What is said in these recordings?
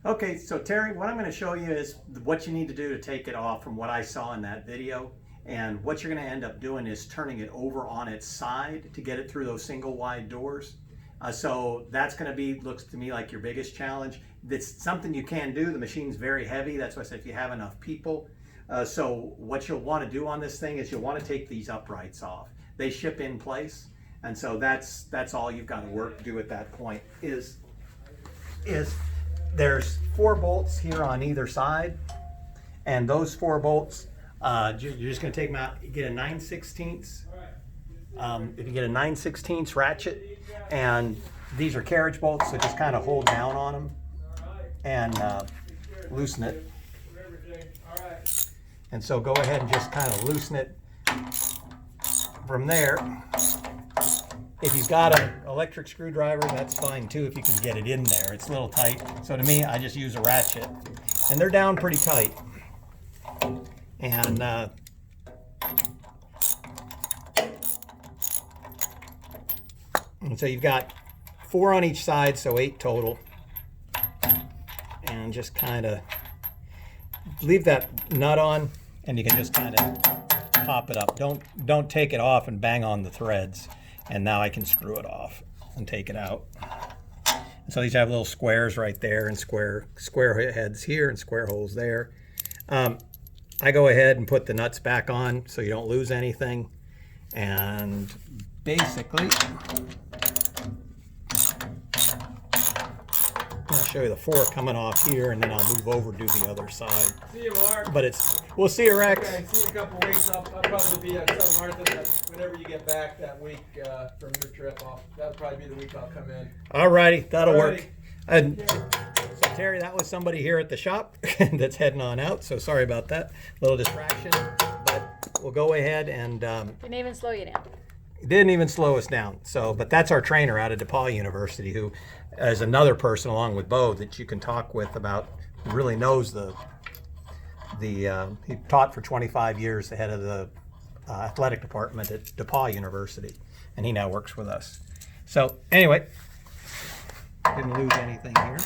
Okay, so Terry, what I'm going to show you is what you need to do to take it off from what I saw in that video. And what you're going to end up doing is turning it over on its side to get it through those single wide doors. So that's going to be, looks to me like your biggest challenge. It's something you can do. The machine's very heavy. That's why I said if you have enough people. So what you'll want to do on this thing is you'll want to take these uprights off. They ship in place. And so that's all you've got to do at that point is there's 4 bolts here on either side. And those 4 bolts, you're just going to take them out. You get a 9/16. If you get a 9/16 ratchet, and these are carriage bolts, so just kind of hold down on them and loosen it. And so go ahead and just kind of loosen it from there. If you've got an electric screwdriver, that's fine too if you can get it in there. It's a little tight. So to me, I just use a ratchet. And they're down pretty tight. And so you've got 4 on each side, so 8 total. And just kind of leave that nut on, and you can just kind of pop it up. Don't take it off and bang on the threads. And now I can screw it off and take it out. And so these have little squares right there, and square heads here and square holes there. I go ahead and put the nuts back on so you don't lose anything. And basically, I'll show you the 4 coming off here, and then I'll move over to the other side. See you, Mark. But we'll see you, Rex. Okay, see you in a couple weeks. I'll probably be at South Martha whenever you get back that week from your trip. That'll probably be the week I'll come in. All righty, that'll Alrighty. work. And so Terry, that was somebody here at the shop that's heading on out. So sorry about that little distraction, but we'll go ahead and. Didn't even slow you down. Didn't even slow us down. So, but that's our trainer out of DePaul University, who is another person along with Bo that you can talk with about. Really knows he taught for 25 years, the head of the athletic department at DePaul University, and he now works with us. So anyway, didn't lose anything here.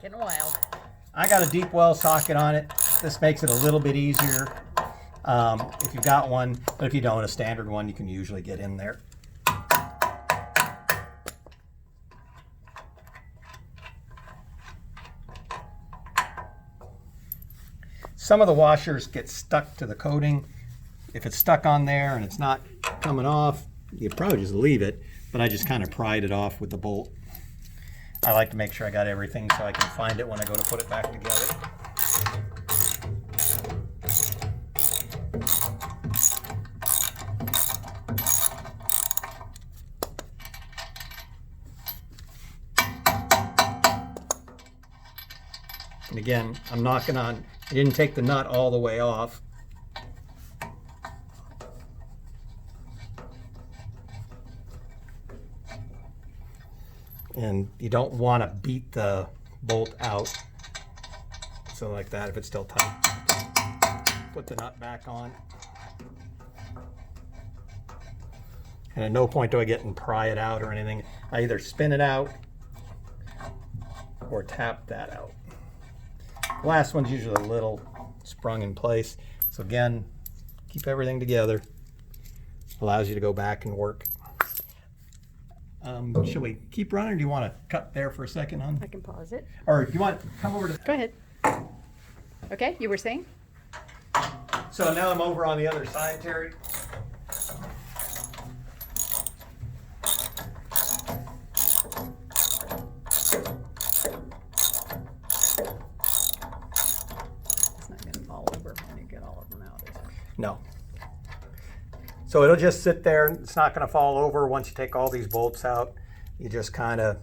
Getting wild. I got a deep well socket on it. This makes it a little bit easier if you've got one, but if you don't, a standard one, you can usually get in there. Some of the washers get stuck to the coating. If it's stuck on there and it's not coming off, you probably just leave it, but I just kind of pried it off with the bolt. I like to make sure I got everything so I can find it when I go to put it back together. And again, I'm knocking on, I didn't take the nut all the way off. And you don't want to beat the bolt out. So like that, if it's still tight. Put the nut back on. And at no point do I get and pry it out or anything. I either spin it out or tap that out. The last one's usually a little sprung in place. So again, keep everything together. Allows you to go back and work. Should we keep running, or do you want to cut there for a second, hon? I can pause it. Or do you want to come over to... Go ahead. Okay, you were saying? So now I'm over on the other side, Terry. It's not going to fall over when you get all of them out, is it? No. So it'll just sit there. It's not going to fall over once you take all these bolts out. You just kind of,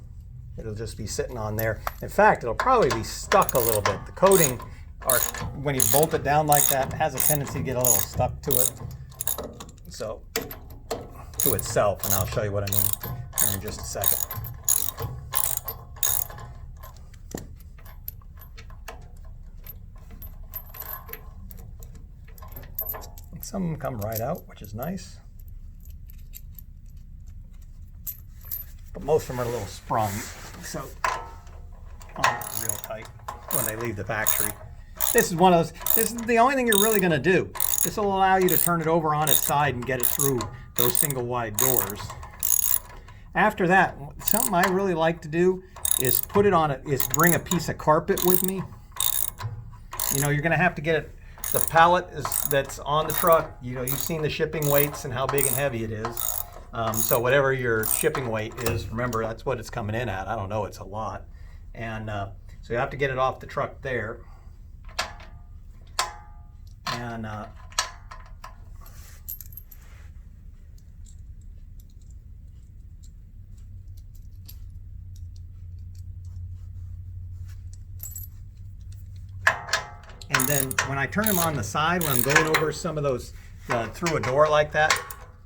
it'll just be sitting on there. In fact, it'll probably be stuck a little bit. The coating, or when you bolt it down like that, has a tendency to get a little stuck to it. So, to itself, and I'll show you what I mean here in just a second. Some of them come right out, which is nice. but most of them are a little sprung. So, real tight when they leave the factory. This is one of those, this is the only thing you're really going to do. This will allow you to turn it over on its side and get it through those single wide doors. After that, something I really like to do is put it on is bring a piece of carpet with me. You know, you're going to have to get it, the pallet that's on the truck, you know, you've seen the shipping weights and how big and heavy it is. So whatever your shipping weight is, remember that's what it's coming in at. I don't know, it's a lot. And so you have to get it off the truck there. And then when I turn them on the side, when I'm going over some of those through a door like that,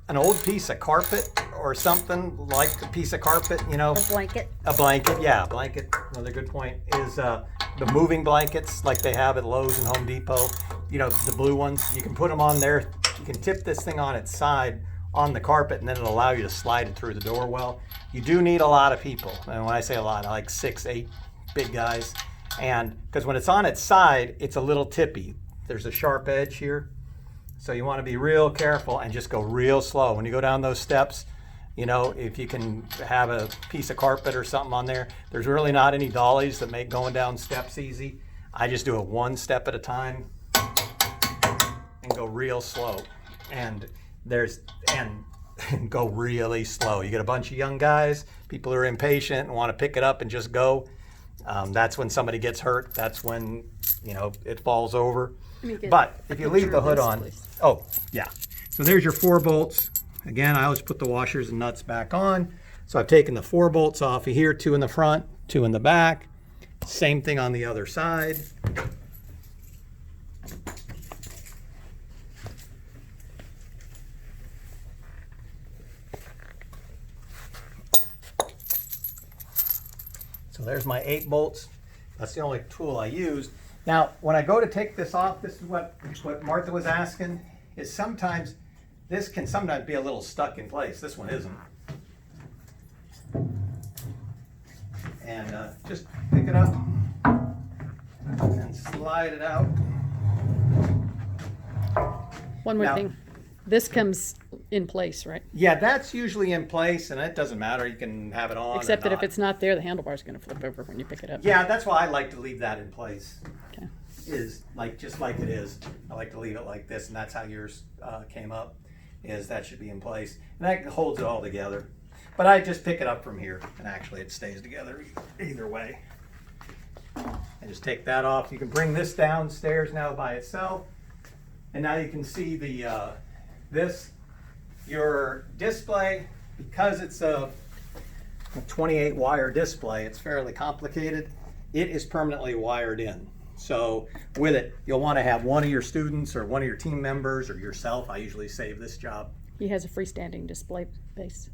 an old piece of carpet or something like a piece of carpet, you know. A blanket. A blanket, yeah, a blanket. Another good point is the moving blankets like they have at Lowe's and Home Depot. You know, the blue ones. You can put them on there. You can tip this thing on its side on the carpet, and then it'll allow you to slide it through the door well. You do need a lot of people. And when I say a lot, I like 6, 8 big guys. And because when it's on its side, it's a little tippy. There's a sharp edge here. So you want to be real careful and just go real slow. When you go down those steps, you know, if you can have a piece of carpet or something on there, there's really not any dollies that make going down steps easy. I just do it one step at a time and go real slow. And go really slow. You get a bunch of young guys, people who are impatient and want to pick it up and just go. That's when somebody gets hurt. That's when, you know, it falls over. But if you leave the hood on, oh yeah. So there's your 4 bolts. Again, I always put the washers and nuts back on. So I've taken the 4 bolts off of here, 2 in the front, 2 in the back. Same thing on the other side. So there's my 8 bolts. That's the only tool I used. Now, when I go to take this off, this is what Martha was asking, is sometimes, this can sometimes be a little stuck in place. This one isn't. And just pick it up and slide it out. One more Now- thing. This comes in place, right? Yeah, that's usually in place, and it doesn't matter. You can have it on Except or that if not. it's not there, the handlebar's going to flip over when you pick it up. Yeah, that's why I like to leave that in place. Okay. Is like just like it is. I like to leave it like this, and that's how yours came up. Is that should be in place, and that holds it all together. But I just pick it up from here, and actually it stays together either way. And just take that off. You can bring this downstairs now by itself, and now you can see the your display, because it's a 28 wire display. It's fairly complicated. It is permanently wired in. So with it, you'll want to have one of your students or one of your team members or yourself. I usually save this job. He has a freestanding display base.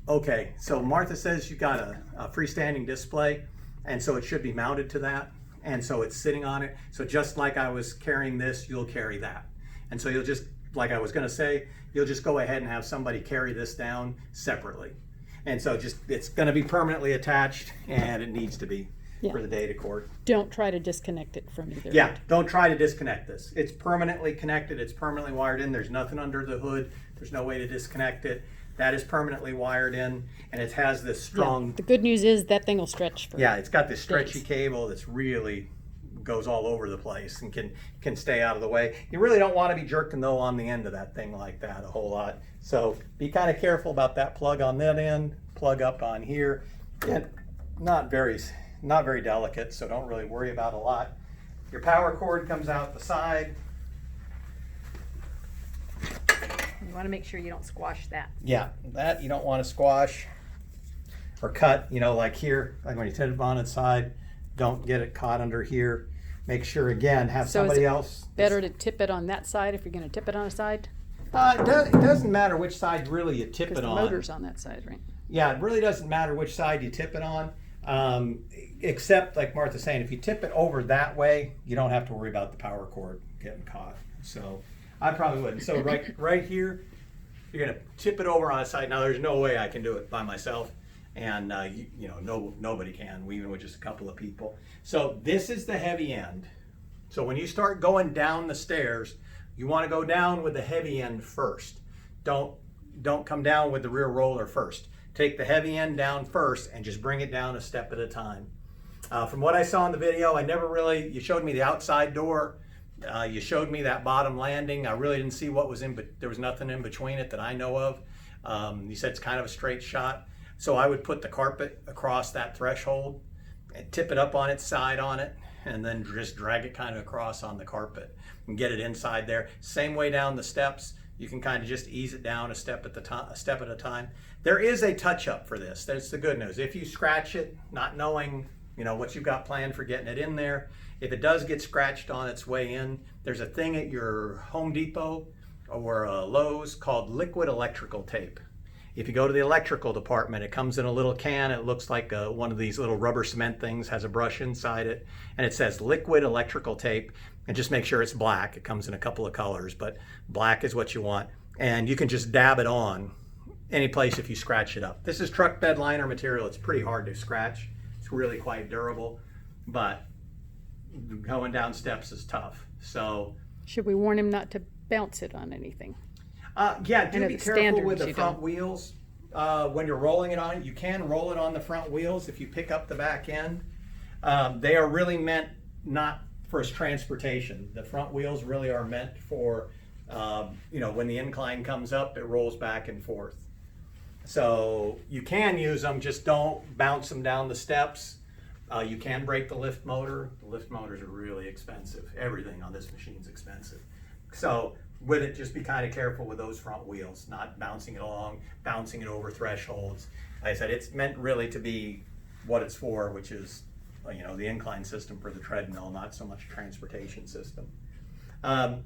Okay, so Martha says you got a freestanding display, and so it should be mounted to that. And so it's sitting on it. So just like I was carrying this, you'll carry that. And so you'll just, like I was gonna say, you'll just go ahead and have somebody carry this down separately. And so just, it's gonna be permanently attached, and it needs to be for the data cord. Don't try to disconnect it from either Yeah, end. don't try to disconnect this. It's permanently connected, it's permanently wired in. There's nothing under the hood. There's no way to disconnect it. That is permanently wired in, and it has this strong, The good news is that thing will stretch for yeah, it's got this stretchy days. cable that's really goes all over the place and can stay out of the way. You really don't want to be jerking though on the end of that thing like that a whole lot. So be kind of careful about that plug on that end, plug up on here. And not very delicate, so don't really worry about a lot. Your power cord comes out the side. You want to make sure you don't squash that. Yeah, that you don't want to squash or cut, you know, like here, like when you tip it on its side, don't get it caught under here. Make sure, again, have So is somebody it else. Better to tip it on that side if you're going to tip it on a side? It doesn't matter which side really you tip Because it the on. motor's on that side, right? Yeah, it really doesn't matter which side you tip it on, except like Martha's saying, if you tip it over that way, you don't have to worry about the power cord getting caught. So I probably wouldn't. So right here, you're gonna tip it over on its side. Now there's no way I can do it by myself, and nobody can, even with just a couple of people. So this is the heavy end. So when you start going down the stairs, you want to go down with the heavy end first. Don't come down with the rear roller first. Take the heavy end down first and just bring it down a step at a time. From what I saw in the video, you showed me the outside door. You showed me that bottom landing. I really didn't see what was in, but there was nothing in between it that I know of. You said it's kind of a straight shot. So I would put the carpet across that threshold and tip it up on its side on it, and then just drag it kind of across on the carpet and get it inside there. Same way down the steps. You can kind of just ease it down a step at a time. There is a touch-up for this. That's the good news. If you scratch it, not knowing what you've got planned for getting it in there, if it does get scratched on its way in, there's a thing at your Home Depot or Lowe's called liquid electrical tape. If you go to the electrical department, it comes in a little can. It looks like one of these little rubber cement things, has a brush inside it, and it says liquid electrical tape. And just make sure it's black. It comes in a couple of colors, but black is what you want. And you can just dab it on any place if you scratch it up. This is truck bed liner material. It's pretty hard to scratch. It's really quite durable, but going down steps is tough. So Should we warn him not to bounce it on anything? yeah, do know be the careful with standards the you front don't. wheels. When you're rolling it on, you can roll it on the front wheels if you pick up the back end. They are really meant not for transportation. The front wheels really are meant for, when the incline comes up, it rolls back and forth. So you can use them, just don't bounce them down the steps. You can break the lift motor. The lift motors are really expensive. Everything on this machine is expensive. So with it, just be kind of careful with those front wheels, not bouncing it along, bouncing it over thresholds. Like I said, it's meant really to be what it's for, which is the incline system for the treadmill, not so much a transportation system.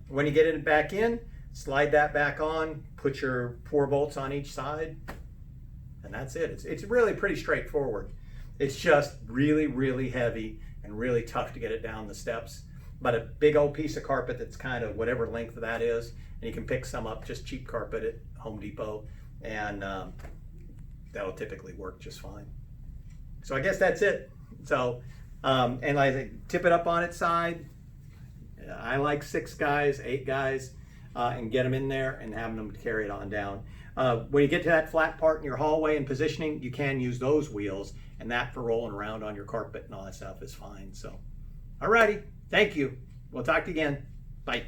When you get it back in, slide that back on, put your 4 bolts on each side, and that's it. It's really pretty straightforward. It's just really, really heavy and really tough to get it down the steps. But a big old piece of carpet that's kind of whatever length that is, and you can pick some up, just cheap carpet at Home Depot, and that'll typically work just fine. So I guess that's it. So, and like I say, tip it up on its side. I like 6 guys, 8 guys, and get them in there and having them carry it on down. When you get to that flat part in your hallway and positioning, you can use those wheels, and that for rolling around on your carpet and all that stuff is fine. So, alrighty, thank you. We'll talk again. Bye.